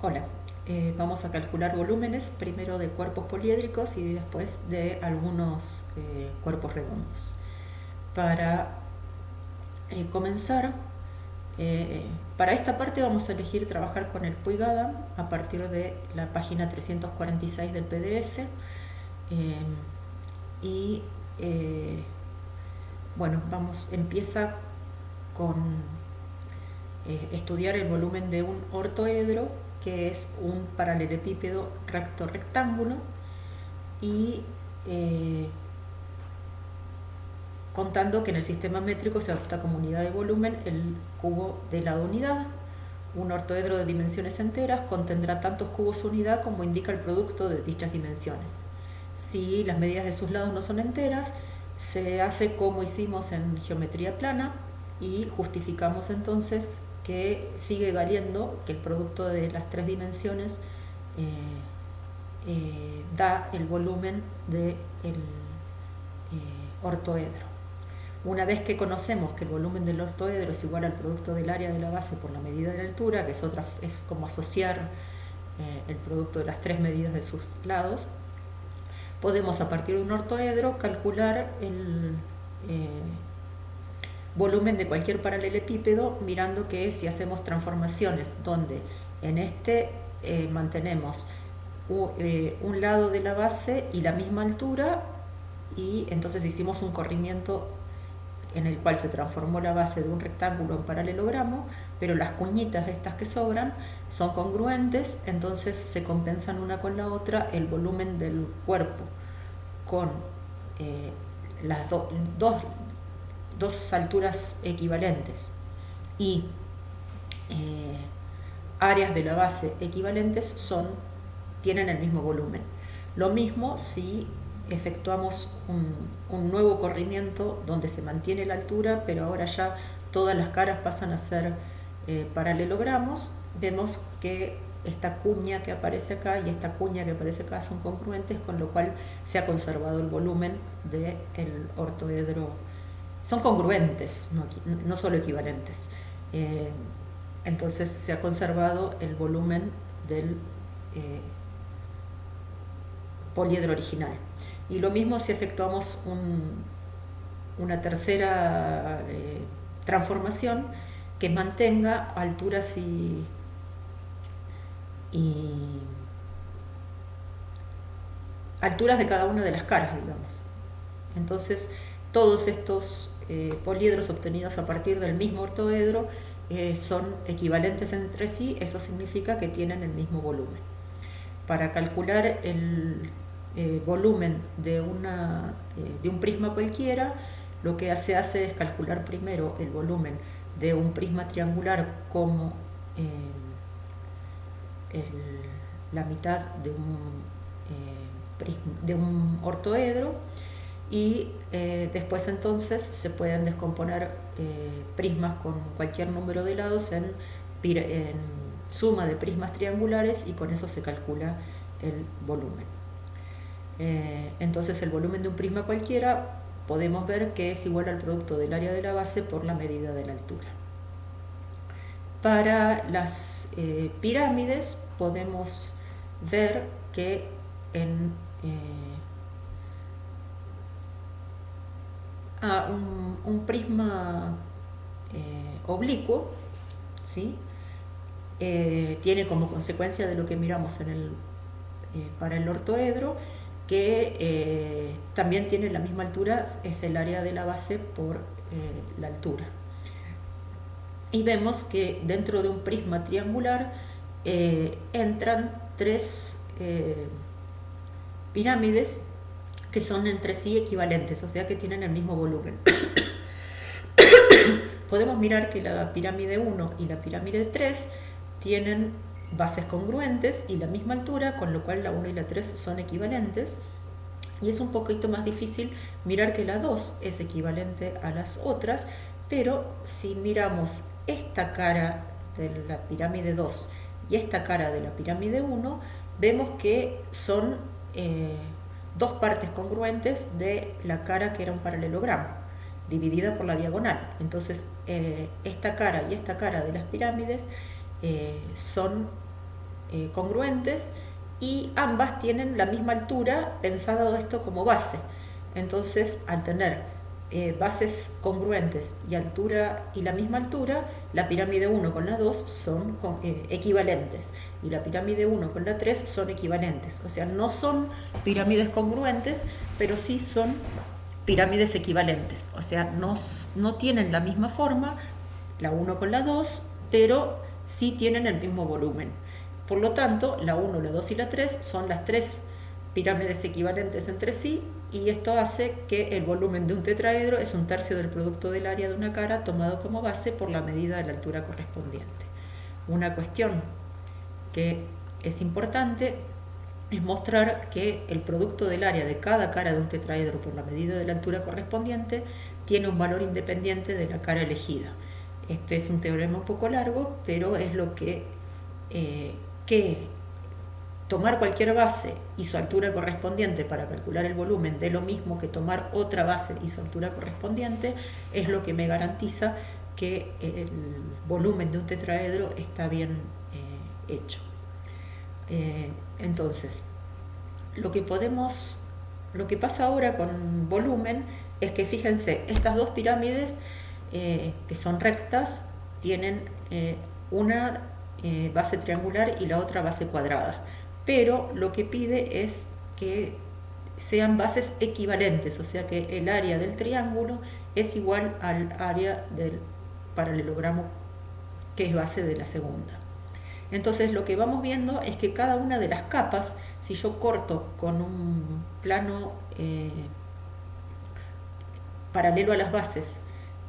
Hola, vamos a calcular volúmenes, primero de cuerpos poliédricos y después de algunos cuerpos redondos. Para comenzar, para esta parte vamos a elegir trabajar con el Puig-Adam a partir de la página 346 del PDF y bueno, empieza con estudiar el volumen de un ortoedro, que es un paralelepípedo recto-rectángulo, y contando que en el sistema métrico se adopta como unidad de volumen el cubo de lado unidad. Un ortoedro de dimensiones enteras contendrá tantos cubos unidad como indica el producto de dichas dimensiones. Si las medidas de sus lados no son enteras, se hace como hicimos en geometría plana y justificamos entonces que sigue valiendo que el producto de las tres dimensiones da el volumen del ortoedro. Una vez que conocemos que el volumen del ortoedro es igual al producto del área de la base por la medida de la altura, que es como asociar el producto de las tres medidas de sus lados, podemos a partir de un ortoedro calcular el volumen de cualquier paralelepípedo, mirando que si hacemos transformaciones donde en este mantenemos un lado de la base y la misma altura, y entonces hicimos un corrimiento en el cual se transformó la base de un rectángulo en paralelogramo, pero las cuñitas estas que sobran son congruentes, entonces se compensan una con la otra el volumen del cuerpo con las dos alturas equivalentes y áreas de la base equivalentes tienen el mismo volumen. Lo mismo si efectuamos un nuevo corrimiento donde se mantiene la altura, pero ahora ya todas las caras pasan a ser paralelogramos. Vemos que esta cuña que aparece acá y esta cuña que aparece acá son congruentes, con lo cual se ha conservado el volumen del ortoedro. Son congruentes, no solo equivalentes. Entonces se ha conservado el volumen del poliedro original. Y lo mismo si efectuamos una tercera transformación que mantenga alturas y alturas de cada una de las caras, digamos. Entonces todos estos poliedros obtenidos a partir del mismo ortoedro son equivalentes entre sí. Eso significa que tienen el mismo volumen. Para calcular el volumen de un prisma cualquiera, lo que se hace es calcular primero el volumen de un prisma triangular como la mitad de un ortoedro, y después entonces se pueden descomponer prismas con cualquier número de lados en suma de prismas triangulares, y con eso se calcula el volumen. Entonces el volumen de un prisma cualquiera podemos ver que es igual al producto del área de la base por la medida de la altura. Para las pirámides podemos ver que en un prisma oblicuo, ¿sí? Tiene como consecuencia de lo que miramos para el ortoedro, que también tiene la misma altura, es el área de la base por la altura. Y vemos que dentro de un prisma triangular entran tres pirámides que son entre sí equivalentes, o sea que tienen el mismo volumen. Podemos mirar que la pirámide 1 y la pirámide 3 tienen bases congruentes y la misma altura, con lo cual la 1 y la 3 son equivalentes, y es un poquito más difícil mirar que la 2 es equivalente a las otras, pero si miramos esta cara de la pirámide 2 y esta cara de la pirámide 1, vemos que son dos partes congruentes de la cara que era un paralelogramo, dividida por la diagonal. Entonces esta cara y esta cara de las pirámides son congruentes y ambas tienen la misma altura, pensado esto como base. Entonces, al tener bases congruentes y altura y la misma altura, la pirámide 1 con la 2 son equivalentes y la pirámide 1 con la 3 son equivalentes. O sea, no son pirámides congruentes, pero sí son pirámides equivalentes. O sea, no tienen la misma forma, la 1 con la 2, pero sí tienen el mismo volumen. Por lo tanto, la 1, la 2 y la 3 son las tres pirámides equivalentes entre sí, y esto hace que el volumen de un tetraedro es un tercio del producto del área de una cara tomado como base por la medida de la altura correspondiente. Una cuestión que es importante es mostrar que el producto del área de cada cara de un tetraedro por la medida de la altura correspondiente tiene un valor independiente de la cara elegida. Este es un teorema un poco largo, pero es lo que tomar cualquier base y su altura correspondiente para calcular el volumen de lo mismo que tomar otra base y su altura correspondiente es lo que me garantiza que el volumen de un tetraedro está bien hecho. Entonces, lo que pasa ahora con volumen es que, fíjense, estas dos pirámides que son rectas tienen una base triangular y la otra base cuadrada, pero lo que pide es que sean bases equivalentes, o sea que el área del triángulo es igual al área del paralelogramo que es base de la segunda. Entonces lo que vamos viendo es que cada una de las capas, si yo corto con un plano paralelo a las bases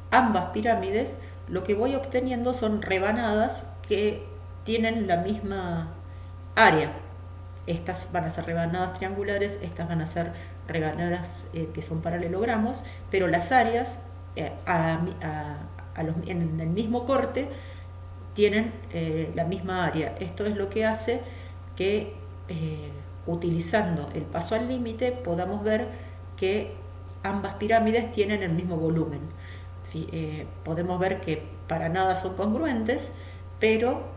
ambas pirámides, lo que voy obteniendo son rebanadas que tienen la misma área. Estas van a ser rebanadas triangulares, estas van a ser rebanadas que son paralelogramos, pero las áreas en el mismo corte tienen la misma área. Esto es lo que hace que utilizando el paso al límite podamos ver que ambas pirámides tienen el mismo volumen. Podemos ver que para nada son congruentes, pero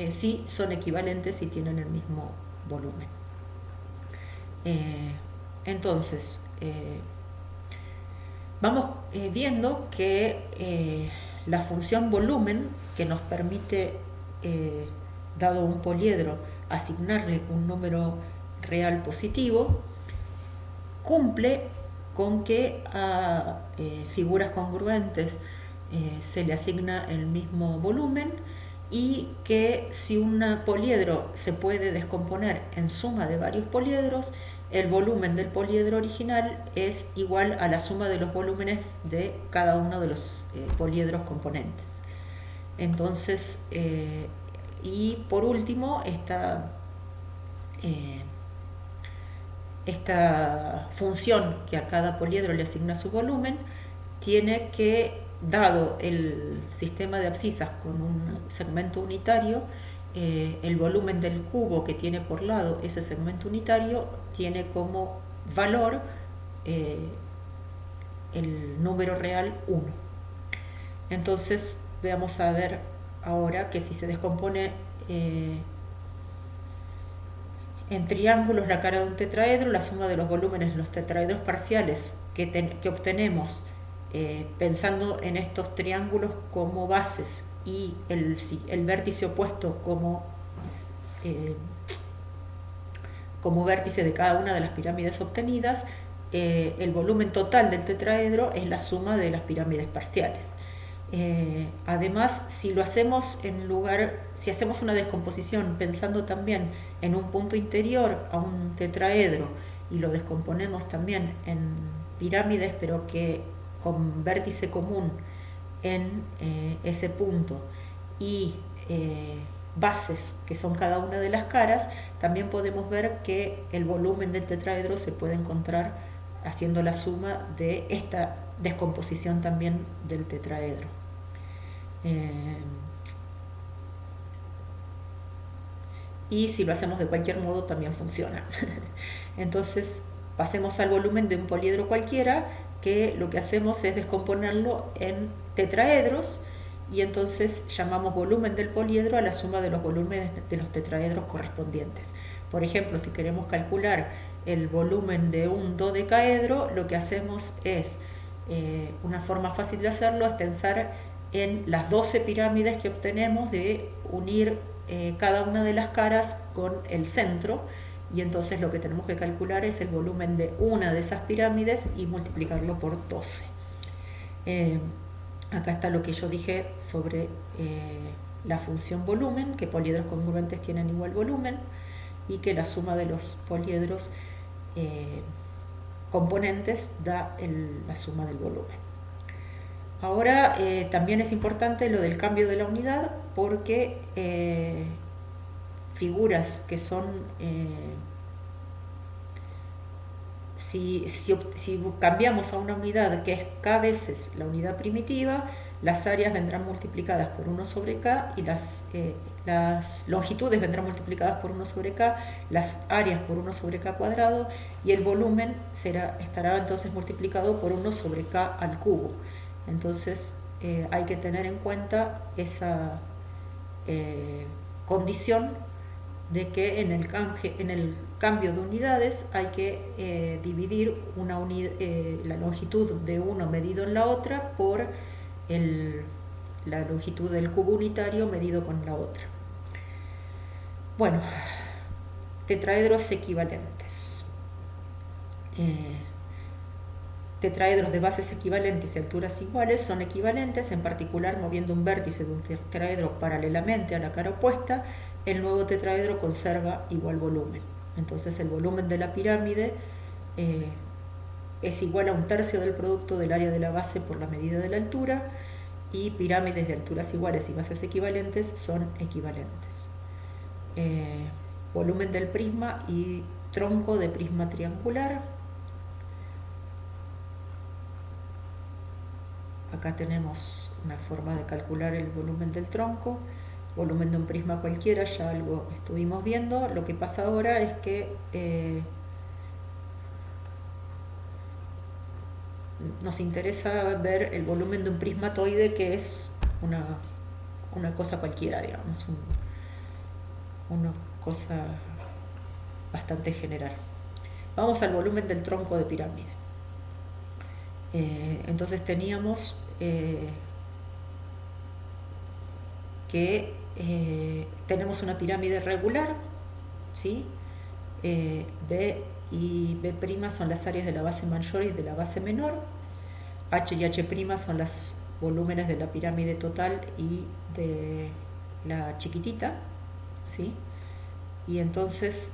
sí son equivalentes y tienen el mismo volumen. Entonces, vamos viendo que la función volumen, que nos permite, dado un poliedro, asignarle un número real positivo, cumple con que a figuras congruentes se le asigna el mismo volumen, y que si un poliedro se puede descomponer en suma de varios poliedros, el volumen del poliedro original es igual a la suma de los volúmenes de cada uno de los poliedros componentes. Entonces, y por último, esta función que a cada poliedro le asigna su volumen tiene que, dado el sistema de abscisas con un segmento unitario, el volumen del cubo que tiene por lado ese segmento unitario tiene como valor el número real 1. Entonces veamos a ver ahora que si se descompone en triángulos la cara de un tetraedro, la suma de los volúmenes de los tetraedros parciales que obtenemos pensando en estos triángulos como bases y el vértice opuesto como vértice de cada una de las pirámides obtenidas, el volumen total del tetraedro es la suma de las pirámides parciales. Además, si hacemos una descomposición pensando también en un punto interior a un tetraedro y lo descomponemos también en pirámides, pero que con vértice común en ese punto y bases que son cada una de las caras, también podemos ver que el volumen del tetraedro se puede encontrar haciendo la suma de esta descomposición también del tetraedro. Y si lo hacemos de cualquier modo también funciona. Entonces pasemos al volumen de un poliedro cualquiera, que lo que hacemos es descomponerlo en tetraedros y entonces llamamos volumen del poliedro a la suma de los volúmenes de los tetraedros correspondientes. Por ejemplo, si queremos calcular el volumen de un dodecaedro, lo que hacemos es, una forma fácil de hacerlo es pensar en las 12 pirámides que obtenemos de unir cada una de las caras con el centro, y entonces lo que tenemos que calcular es el volumen de una de esas pirámides y multiplicarlo por 12. Acá está lo que yo dije sobre la función volumen, que poliedros congruentes tienen igual volumen y que la suma de los poliedros componentes da la suma del volumen. Ahora también es importante lo del cambio de la unidad, porque figuras que son, si cambiamos a una unidad que es k veces la unidad primitiva, las áreas vendrán multiplicadas por 1 sobre k y las longitudes vendrán multiplicadas por 1 sobre k, las áreas por 1 sobre k cuadrado, y el volumen estará entonces multiplicado por 1 sobre k al cubo. Entonces hay que tener en cuenta esa condición de que en el cambio de unidades hay que dividir la longitud de uno medido en la otra por la longitud del cubo unitario medido con la otra. Bueno, tetraedros equivalentes. Tetraedros de bases equivalentes y alturas iguales son equivalentes, en particular moviendo un vértice de un tetraedro paralelamente a la cara opuesta, el nuevo tetraedro conserva igual volumen. Entonces el volumen de la pirámide es igual a 1/3 del producto del área de la base por la medida de la altura, y pirámides de alturas iguales y bases equivalentes son equivalentes. Volumen del prisma y tronco de prisma triangular. Acá tenemos una forma de calcular el volumen del tronco. Volumen de un prisma cualquiera, ya algo estuvimos viendo. Lo que pasa ahora es que nos interesa ver el volumen de un prismatoide, que es una cosa cualquiera, digamos, una cosa bastante general. Vamos al volumen del tronco de pirámide. Entonces teníamos que tenemos una pirámide regular, ¿sí? B y B' son las áreas de la base mayor y de la base menor. H y H' son los volúmenes de la pirámide total y de la chiquitita, ¿sí? Y entonces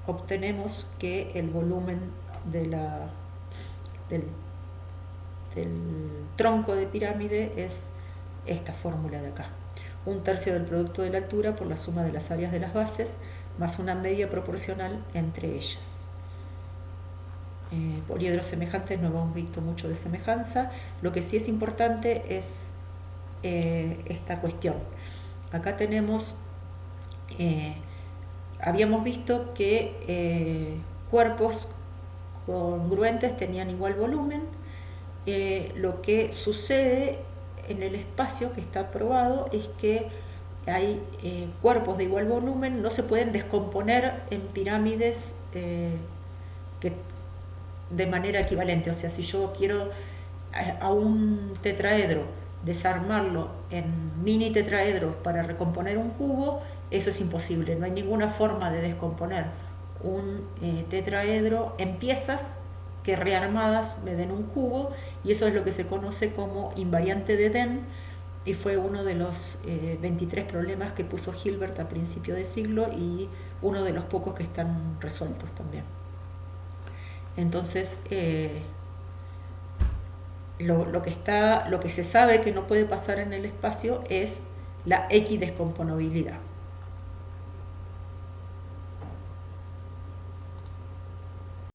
obtenemos que el volumen del tronco de pirámide es esta fórmula de acá: 1/3 del producto de la altura por la suma de las áreas de las bases más una media proporcional entre ellas. Poliedros semejantes, no hemos visto mucho de semejanza. Lo que sí es importante es esta cuestión. Acá tenemos, habíamos visto que cuerpos congruentes tenían igual volumen. Lo que sucede en el espacio, que está probado, es que hay cuerpos de igual volumen, no se pueden descomponer en pirámides de manera equivalente. O sea, si yo quiero a un tetraedro desarmarlo en mini tetraedros para recomponer un cubo, eso es imposible. No hay ninguna forma de descomponer un tetraedro en piezas que rearmadas me den un cubo, y eso es lo que se conoce como invariante de Den, y fue uno de los 23 problemas que puso Hilbert a principio de siglo, y uno de los pocos que están resueltos también. Entonces lo que se sabe que no puede pasar en el espacio es la equidescomponabilidad.